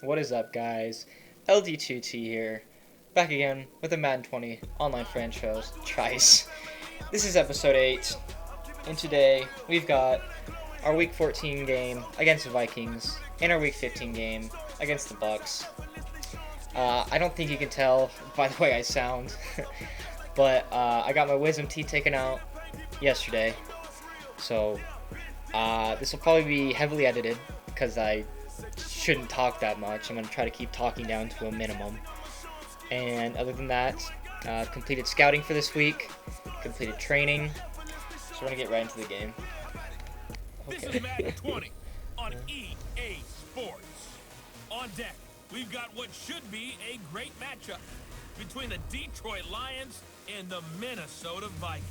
What is up, guys? LD2T here, back again with the Madden 20 online franchise. This is episode 8, and today we've got our Week 14 game against the Vikings and our Week 15 game against the Bucks. I don't think you can tell by the way I sound, but I got my wisdom teeth taken out yesterday, so this will probably be heavily edited because I shouldn't talk that much. I'm going to try to keep talking down to a minimum. And other than that, completed scouting for this week, completed training, so we're going to get right into the game. Okay. This is Madden 20 on EA Sports. On deck, we've got what should be a great matchup between the Detroit Lions and the Minnesota Vikings.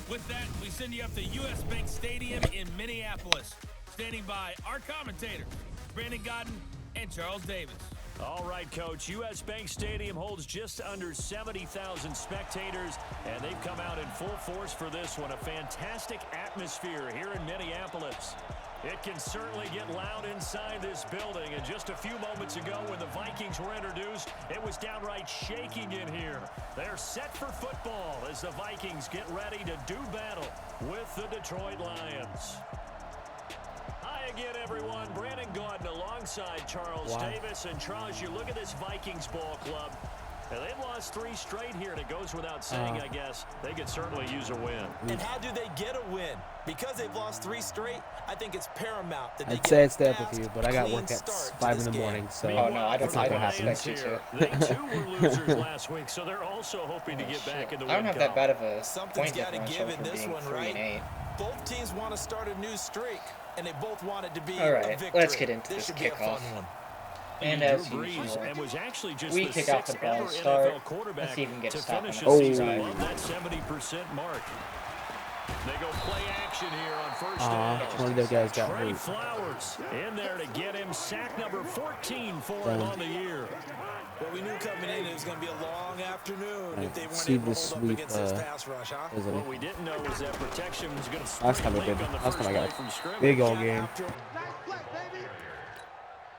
With that, we send you up to US Bank Stadium in Minneapolis. Standing by our commentators, Brandon Godden and Charles Davis. All right, Coach. US Bank Stadium holds just under 70,000 spectators, and they've come out in full force for this one. A fantastic atmosphere here in Minneapolis. It can certainly get loud inside this building, and just a few moments ago when the Vikings were introduced, it was downright shaking in here. They're set for football as the Vikings get ready to do battle with the Detroit Lions. Again, everyone, Brandon Godden alongside Charles Davis. And Charles, you look at this Vikings ball club, and they've lost 3 straight here, and it goes without saying, I guess, they could certainly use a win. And how do they get a win? Because they've lost 3 straight, I think it's paramount that they I'd say it's there with you, but I got work at 5 in the morning, so that's not going to happen. They too were losers last week, so they're also hoping to get back in the win. I don't have that bad of a Something's point got to differential give in for this being one, 3 and 8. Both teams want to start a new streak, and they both want it to be All right, a victory. let's get into this kickoff. And as usual, we kick off the ball start. Let's see if we can get a stop on that that 70% mark. They go play action here on first down. One of their guys got Trey hurt. Flowers in there to get him sack number 14 for him on the year. Well, we knew coming in it was going to be a long afternoon if they weren't see able the to hold sweep, up against this pass rush, huh? What we didn't know was that protection was going to Last time I did. Last time I got a big old game.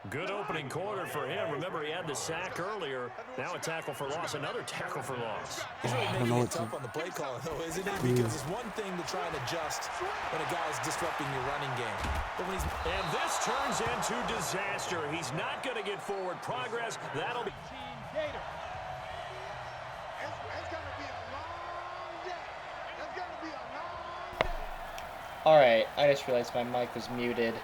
Good opening quarter for him. Remember, he had the sack earlier. Now a tackle for loss. Another tackle for loss. He's really making it tough on the play call, though, isn't he? Because it's one thing to try and adjust when a guy's disrupting your running game. But when he's... And this turns into disaster. He's not going to get forward progress. That'll be... Alright, I just realized my mic was muted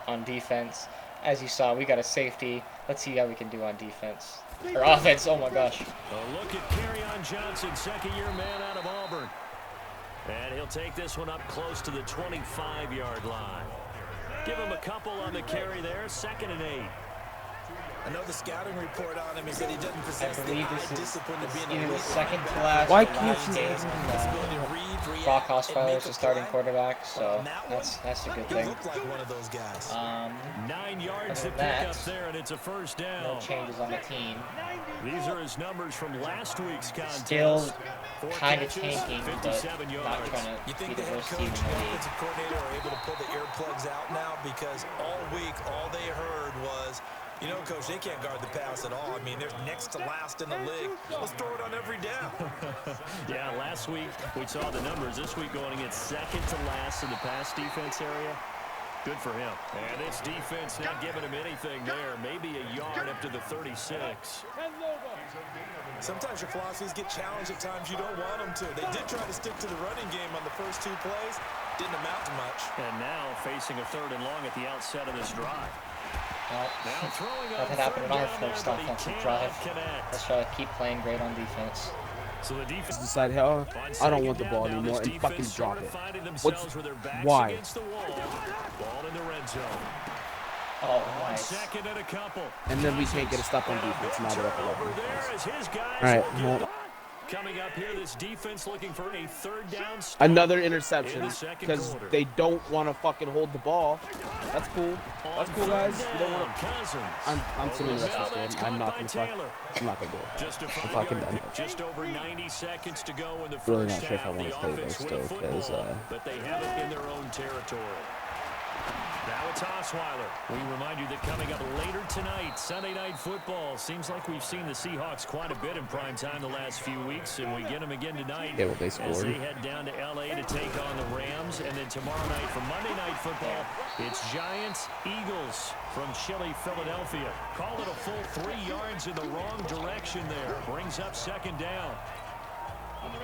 on defense. As you saw, we got a safety. Let's see how we can do on defense. Or offense, oh my gosh. A look at Kerryon Johnson, second-year man out of Auburn. And he'll take this one up close to the 25-yard line. Give him a couple on the carry there, 2nd and 8. I know the scouting report on him is that he doesn't possess the discipline to be an either the elite second to runner. last Why or can't last you game. Brock Osweiler is the starting quarterback, so that's a good thing. Look like one of those guys. 9 yards to other than pick that, up there, and it's a first down. no changes on the team. These are his numbers from last week's contest. Still 4 kind of catches, tanking, but 57 yards. not trying You to think be the the head worst coach team in and the league. offensive coordinator are able to pull the earplugs out now? Because all week, all they heard was, you know, Coach, they can't guard the pass at all. I mean, they're next to last in the league. Let's throw it on every down. Yeah, last week we saw the numbers. This week going against second to last in the pass defense area. Good for him. And this defense not giving him anything there. Maybe a yard up to the 36. Sometimes your philosophies get challenged at times you don't want them to. They did try to stick to the running game on the first 2 plays. Didn't amount to much. And now facing a 3rd and long at the outset of this drive. Well, Now throwing that on had happened in our third down first there, but he offensive cannot drive. connect. Let's try to keep playing great on defense. So the defense Decide, hell, I don't want the ball anymore, and fucking drop it. Why? Ball in the red zone. Oh, nice. Second and a couple. And then we can't get a stop on defense. Now they're up Over 11. there as his guys All right, will well, get coming up here, this defense looking for a 3rd down stop. another interception in the second because quarter. they don't want to fucking hold the ball. That's cool. That's cool, guys. You don't want to. Cousins. I'm sitting the rest of this game. I'm not gonna fuck. Taylor. I'm not gonna do it. Just a I'm fucking done. Just over 90 seconds to go in the Really first not sure if I half. want The to play offense this with a still, 'cause, football, but they have it in their own territory. Now it's on Osweiler. We remind you that coming up later tonight, Sunday Night Football. Seems like we've seen the Seahawks quite a bit in prime time the last few weeks, and we get them again tonight. Yeah, well, they as scored. they head down to L.A. to take on the Rams. And then tomorrow night for Monday Night Football, it's Giants-Eagles from Chile, Philadelphia. Call it a full 3 yards in the wrong direction there. Brings up second down.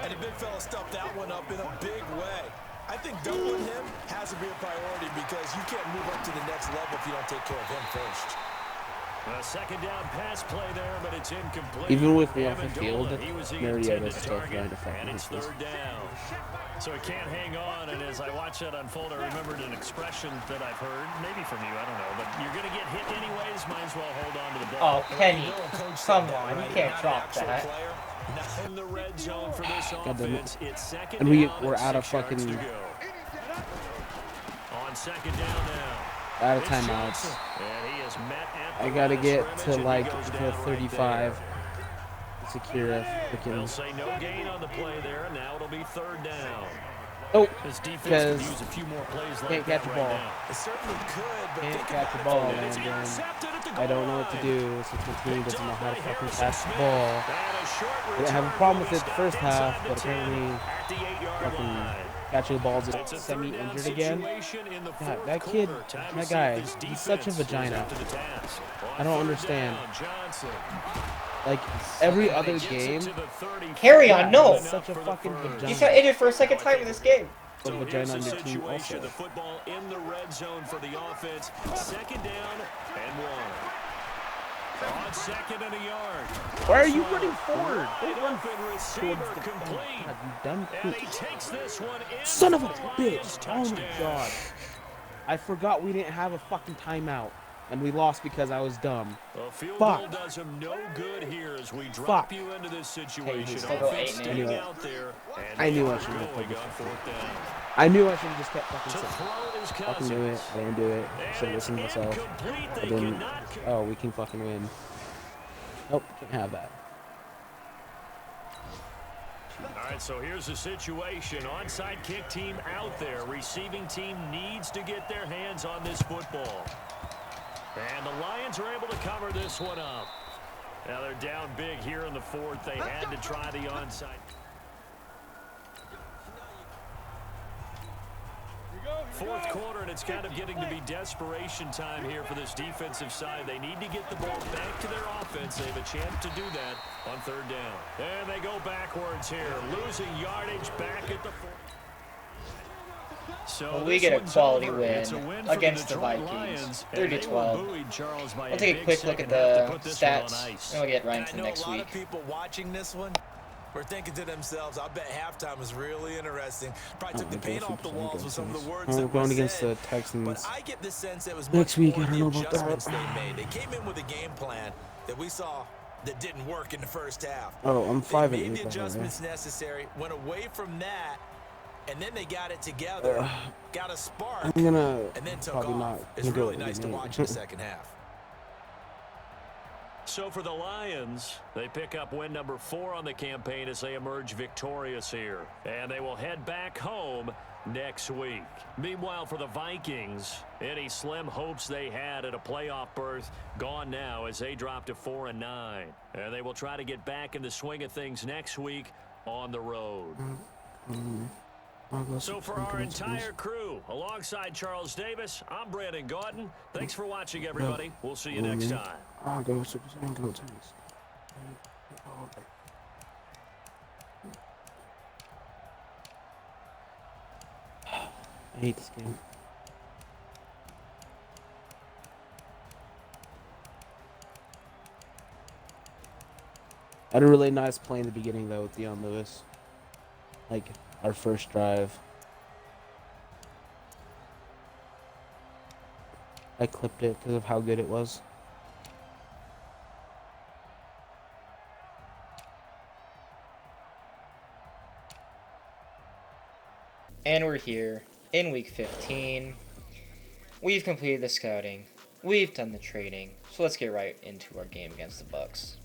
And the big fella stuffed that one up in a big way. I think doubling him has to be a priority because you can't move up to the next level if you don't take care of him first. A second down pass play there, but it's incomplete. Even with me off the field, Amendola, he was the Mariota intended still target, trying to fucking and it's hit this. third down. So it can't hang on, and as I watch that unfold, I remembered an expression that I've heard, maybe from you, I don't know, but you're going to get hit anyways, might as well hold on to the ball. Oh, Kenny, come on, you can't drop that. In the red zone for this offense, it's second And down we're and out of 6 yards fucking- to go. On second down now. Out of It's timeouts. Johnson, and he is met at the I gotta line of get scrimmage, to and he like goes the down right 35. there. Secure a They'll freaking. say no gain on the play there, and now it'll be third down. Oh, This defense because could use a few more plays like can't that catch the right ball. now. It certainly could, but Can't think catch the about ball, it. And it's man. intercepted at the I goal don't know what to line. do since my team Picked doesn't know off how to by fucking Harrison pass the Smith. ball. And a short I didn't have a return problem will with be it the first stopped half, inside but the 10 apparently at the 8-yard fucking line. catching the balls is It's a third down semi-injured again. situation in the God, fourth that kid, quarter. Time to that see guy, if this he's such a defense is vagina. up to the task. I don't On third understand. down, Johnson. Like every other Gets it game, to the 30. Carry on, no. he's such a fucking He's vagina. got injured for a second time in this game. A So here's vagina the on your team situation. also. The football in the red zone for the offense. Second down and 1. On second and a yard. Why are you running forward? Wide Don't run open receiver towards the complete. God, you dumb And kid. he takes this one in Son of a for the Lions bitch! Oh my touchdown. god. I forgot we didn't have a fucking timeout. And we lost because I was dumb. A field Fuck. goal does him no good here as we drop Fuck. you into this situation. still go Offense 8-8. staying Anyway, out there, and I they knew I are shouldn't have going played this on fucking fourth down. I knew I should have just kept fucking To sitting. throw is Fucking do it. Cousins. I didn't do it. I should have And it's listened to myself. incomplete. I They didn't. cannot. Oh, we can fucking win. Nope, can't have that. All right, so here's the situation. Onside kick team out there. Receiving team needs to get their hands on this football. And the Lions are able to cover this one up. Now they're down big here in the fourth. They had to try the onside. Fourth quarter, and it's kind of getting to be desperation time here for this defensive side. They need to get the ball back to their offense. They have a chance to do that on third down. And they go backwards here, losing yardage back at the 4. So Well, we this get a one's quality over. win It's a win for against the Detroit Vikings, Lions, and they 30-12. were buoyed, Charles, by We'll a take a big quick look at second half to the put this one on stats, ice. and we'll get right And I into know next a lot week. of people watching this one were thinking to themselves, I bet halftime was really interesting. Probably took the paint off the walls with some of the words We're that were going against said. the Texans. But I get the sense it was Next much week, more I don't the know about that. adjustments they made. They came in with a game plan that we saw that didn't work in the first half. Oh, I'm They 5-8, made by the the way. adjustments necessary, went away from that, and then they got it together, got a spark, I'm gonna and then took probably off. not. It's gonna do really it nice to again. watch in the second half. So for the Lions, they pick up win number 4 on the campaign as they emerge victorious here. And they will head back home next week. Meanwhile, for the Vikings, any slim hopes they had at a playoff berth gone now as they drop to 4-9. And they will try to get back in the swing of things next week on the road. So for our entire crew, alongside Charles Davis, I'm Brandon Gauton. Thanks for watching, everybody. We'll see you next time. I'll go Super Saiyan, go tennis. I hate this game. I had a really nice play in the beginning though with Deion Lewis. Like our first drive. I clipped it because of how good it was. And we're here in week 15. We've completed the scouting. We've done the trading. So let's get right into our game against the Bucks.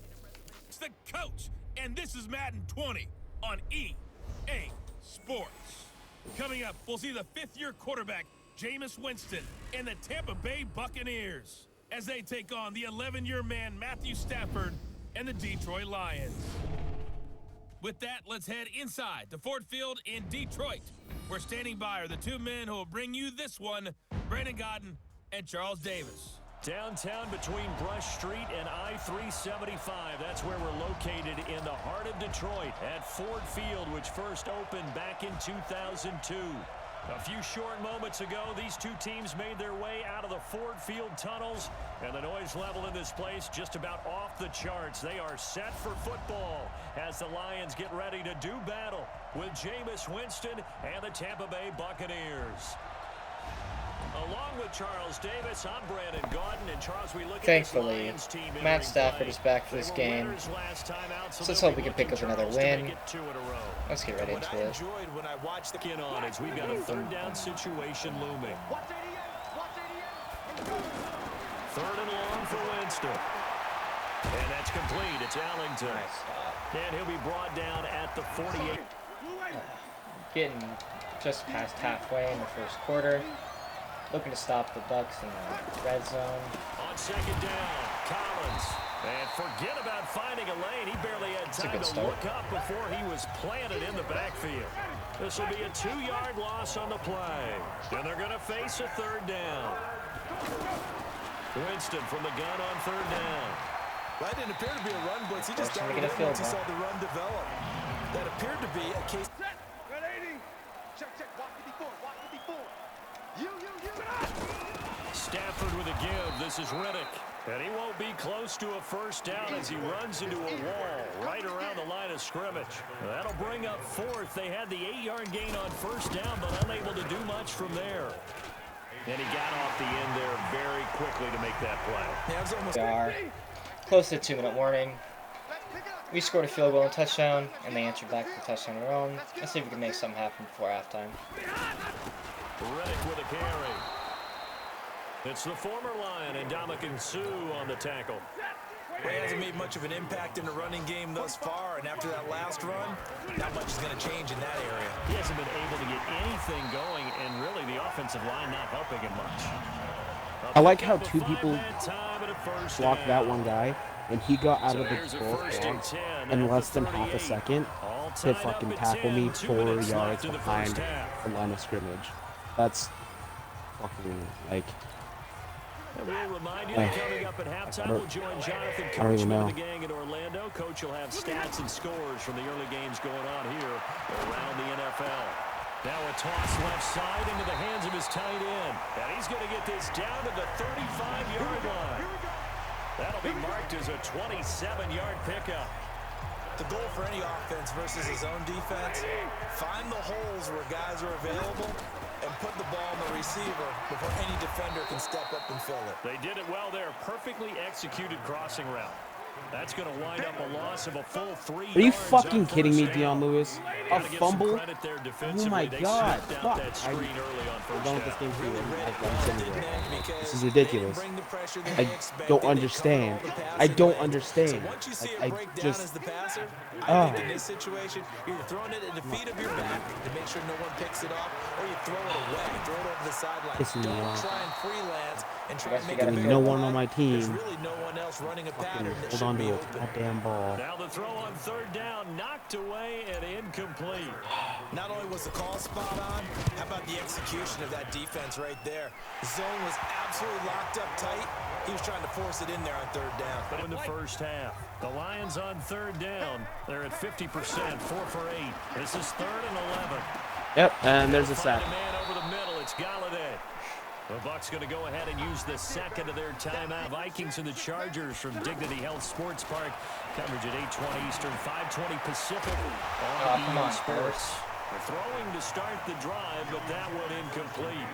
It's the coach, and this is Madden 20 on EA Sports. Coming up, we'll see the fifth-year quarterback Jameis Winston and the Tampa Bay Buccaneers as they take on the 11-year man Matthew Stafford and the Detroit Lions. With that, let's head inside to Ford Field in Detroit. We're standing by are the two men who will bring you this one, Brandon Godden and Charles Davis. Downtown between Brush Street and I-375. That's where we're located in the heart of Detroit at Ford Field, which first opened back in 2002. A few short moments ago, these two teams made their way out of the Ford Field tunnels, and the noise level in this place just about off the charts. They are set for football as the Lions get ready to do battle with Jameis Winston and the Tampa Bay Buccaneers. Along with Charles Davis, I'm Brandon Godden, and Charles, we look Thankfully, at this Lions team Matt Stafford is back for this game, so let's hope we can pick up another win. Let's get right into it. When I watched the On as we've got a third down situation looming. Third and long for Winston. And that's complete. It's Ellington. And he'll be brought down at the 48. Getting just past halfway in the first quarter. Looking to stop the Bucs in the red zone. On second down, Collins. And forget about finding a lane. He barely had time to look up before he was planted in the backfield. This will be a 2-yard loss on the play. And they're going to face a third down. Winston from the gun on third down. That didn't appear to be a run blitz. He just started it once he saw the run develop. That appeared to be a case. Red 80. Check. Walk 54. Walk 54. You. Stafford with a give. This is Riddick. And he won't be close to a first down as he runs into a wall right around the line of scrimmage. That'll bring up fourth. They had the 8-yard gain on first down, but unable to do much from there. And he got off the end there very quickly to make that play. We are close to the 2-minute warning. We scored a field goal and touchdown, and they answered back with a touchdown of their own. Let's see if we can make something happen before halftime. Riddick with a carry. It's the former Lion and Ndamukong Suh on the tackle. He hasn't made much of an impact in the running game thus far, and after that last run, not much is going to change in that area. He hasn't been able to get anything going, and really the offensive line not helping him much. I like how two people blocked that one guy, and he got out of the block in less than half a second to fucking tackle me 4 yards behind the line of scrimmage. That's fucking, like... And we'll remind you that coming up at halftime, we'll join Jonathan Coachman with the gang in Orlando. Coach will have stats and scores from the early games going on here around the NFL. Now a toss left side into the hands of his tight end. And he's going to get this down to the 35-yard line. That'll be marked as a 27-yard pickup. The goal for any offense versus his own defense, find the holes where guys are available and put the ball on the receiver before any defender can step up and fill it. They did it well there. Perfectly executed crossing route. That's going to wind up a loss of a full 3 yards. Are you fucking kidding me, Dion Lewis? A Gotta give fumble? some credit there Oh defensively. my They god. sniffed out Fuck. that screen early on first Done with down. this game for you. This is They ridiculous. didn't bring the pressure that I they expected. don't They understand. covered all the I passing don't lanes. understand. So once you see Like, it I break down just- as the passer, I think in this situation, you're either throwing it at the feet of your back to make sure no one picks it off, or you throw it away, throw it over the sideline. Pissing me Don't off. try and freelance and try and make There's a bigger no one play. on my team. There's really no one else running a Fucking pattern that hold should on be to a open. goddamn ball. Now the throw on third down, knocked away and incomplete. Not only was the call spot on, how about the execution of that defense right there? The zone was absolutely locked up tight. He was trying to force it in there on third down. But in the first half, the Lions on third down, they're at 50%, 4 for 8. This is 3rd and 11. Yep, and there's a Find sack. a man over the middle. It's Galladay. The Bucs going to go ahead and use the second of their timeout. Vikings and the Chargers from Dignity Health Sports Park. Coverage at 8:20 Eastern, 5:20 Pacific on come EA on, Sports. They're throwing to start the drive, but that one incomplete.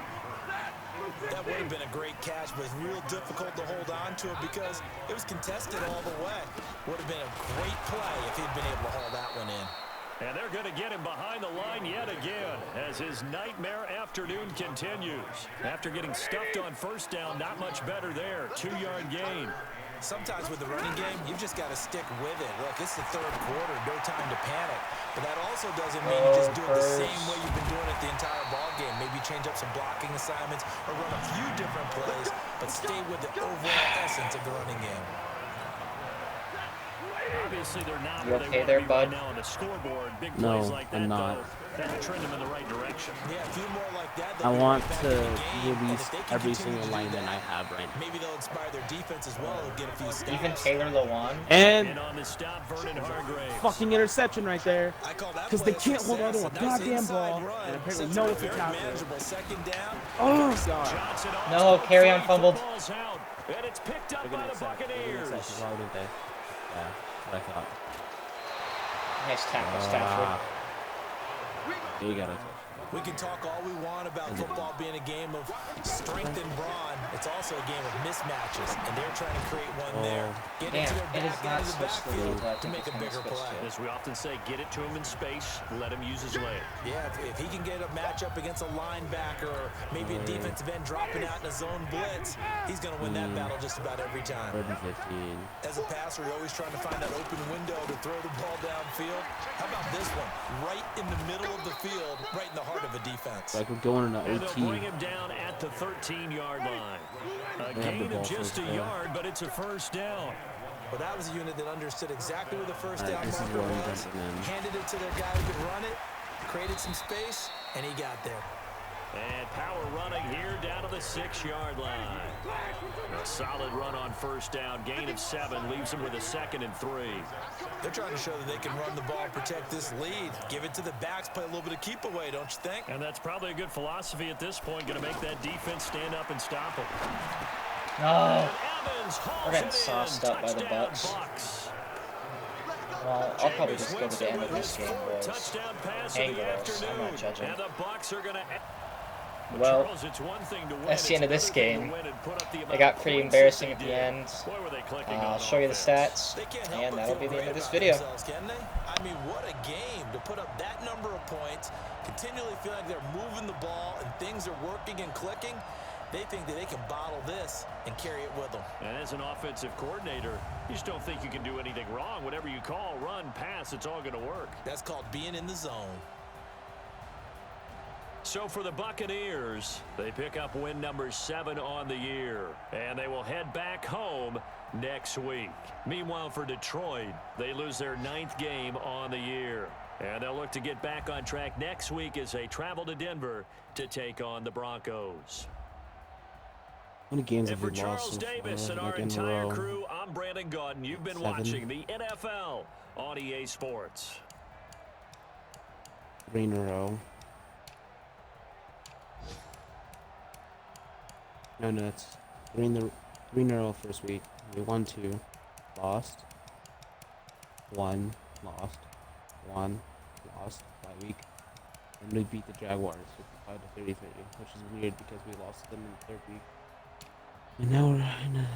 That would have been a great catch, but it's real difficult to hold on to it because it was contested all the way. Would have been a great play if he'd been able to haul that one in. And they're going to get him behind the line yet again as his nightmare afternoon continues. After getting stuffed on first down, not much better there. 2-yard gain. Sometimes with the running game, you've just got to stick with it. Look, it's the third quarter, no time to panic. But that also doesn't mean you just do it the same way you've been doing it the entire ball game. Maybe change up some blocking assignments or run a few different plays, but stay with the overall essence of the running game. Obviously, they're not You where they okay want there, to be bud? right now on the scoreboard. Big No, plays like that, I'm not. though, that'll trend them in the right direction. Yeah, a few more like that. I they'll be want right back to in the game, and release if they can every continue single to do lineman that, I have right now. maybe they'll inspire their defense as well and get a few stops. Even Taylor Lewan. And And on the stop, Vernon Hargraves. fucking interception right there. I call that Because they play a can't hold on to a success. nice goddamn inside ball. run And apparently sets no up a it's a very tackle. manageable second down. Oh, God. Johnson on No, the carry on free, fumbled. football's out, and it's picked up by the Buccaneers. Why wouldn't they? Yeah, that's what I thought. Nice tackle, Stafford. You got it. We can talk all we want about football being a game of strength and brawn. It's also a game of mismatches, and they're trying to create one there. Get Damn, into their it is back not end of the supposed to backfield leave. I to think make it's a not bigger supposed play. to. As we often say, get it to him in space, let him use his leg. Yeah, if he can get a matchup against a linebacker or maybe a defensive end dropping out in a zone blitz, he's going to win that battle just about every time. 3rd and 15. As a passer, you're always trying to find that open window to throw the ball downfield. How about this one? Right in the middle of the field, right in the heart of a defense. Like we're going into And they'll bring OT. him down at the 13-yard line. A They have the gain ball of just first a down. yard, but it's a first down. But that was a unit that understood exactly where the first All right, down this is marker where I'm was, jumping in. handed it to their guy who could run it, created some space, and he got there. And power running here down to the 6-yard line. A solid run on first down. Gain of 7 leaves him with a 2nd and 3. They're trying to show that they can run the ball and protect this lead. Give it to the backs, play a little bit of keep away, don't you think? And that's probably a good philosophy at this point. Going to make that defense stand up and stop him. No. Evans hauls We're getting it sauced in. up by the Touchdown, Bucks. Bucks. Well, I'll probably Jameis just go to the Winston end of with this his game, boys. touchdown pass Hey, of the girls, I'm not afternoon. judging. And the Bucks are going to... Well, Charles, it's one thing to win, that's the end of it's this another thing game. to win and put up the It amount got of pretty points that embarrassing they at the did. end. Boy, were they clicking I'll on show you the offense. stats, They can't help and but that'll feel be the end great of this about video. themselves, can they? I mean, what a game to put up that number of points, continually feel like they're moving the ball and things are working and clicking. They think that they can bottle this and carry it with them. And as an offensive coordinator, you just don't think you can do anything wrong. Whatever you call, run, pass, it's all going to work. That's called being in the zone. So for the Buccaneers, they pick up win number 7 on the year, and they will head back home next week. Meanwhile, for Detroit, they lose their 9th game on the year, and they'll look to get back on track next week as they travel to Denver to take on the Broncos. How many games And have for we Charles lost so Davis far? and our Like in a entire row? crew, I'm Brandon Gaudin. You've been 7. watching the NFL on EA Sports. 3 in a row. No, it's 3 in a row first week. We won 2, lost, 1, lost, 1, lost by week, and we beat the Jaguars 55-33, which is weird because we lost them in the 3rd week. And now we're in a